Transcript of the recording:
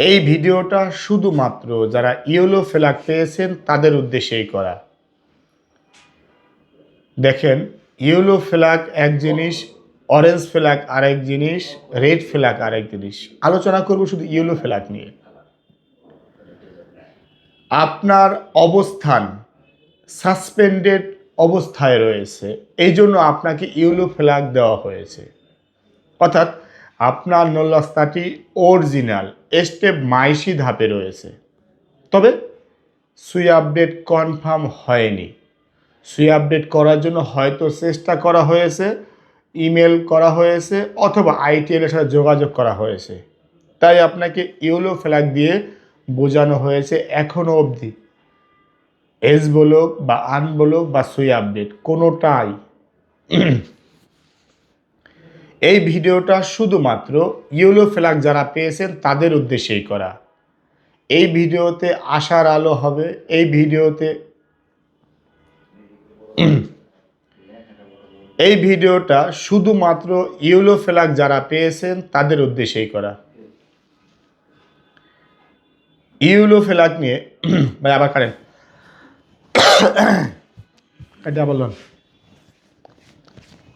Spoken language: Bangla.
এই ভিডিওটা শুধুমাত্র যারা ইয়েলো ফ্ল্যাগ পেয়েছেন তাদের উদ্দেশ্যেই করা। দেখেন, ইয়েলো ফ্ল্যাগ এক জিনিস, অরেঞ্জ ফ্ল্যাগ আরেক জিনিস, রেড ফ্ল্যাগ আরেক জিনিস। আলোচনা করব শুধু ইয়েলো ফ্ল্যাগ নিয়ে। আপনার অবস্থান সাসপেন্ডেড অবস্থায় রয়েছে, এই জন্য আপনাকে ইয়েলো ফ্ল্যাগ দেওয়া হয়েছে। অর্থাৎ আপনার নলস্তাটি অরিজিনাল স্টেপ মাইশি ধাপে রয়েছে, তবে সুই আপডেট কনফার্ম হয়নি। সুই আপডেট করার জন্য হয়তো চেষ্টা করা হয়েছে, ইমেল করা হয়েছে, অথবা আইটিএলের সাথে যোগাযোগ করা হয়েছে। তাই আপনাকে ইয়েলো ফ্ল্যাগ দিয়ে বোঝানো হয়েছে এখনও অবধি এস বলুক বা আন বলুক বা সুই আপডেট কোনোটাই। এই ভিডিওটা শুধুমাত্র ইয়েলো ফ্ল্যাগ যারা পেয়েছেন তাদের উদ্দেশ্যেই করা। এই ভিডিওতে আশার আলো হবে। এই ভিডিওটা শুধুমাত্র ইয়েলো ফ্ল্যাগ যারা পেয়েছেন তাদের উদ্দেশ্যেই করা। ইয়েলো ফ্ল্যাগ নিয়ে ভাই আবার কারেন এটা বলুন।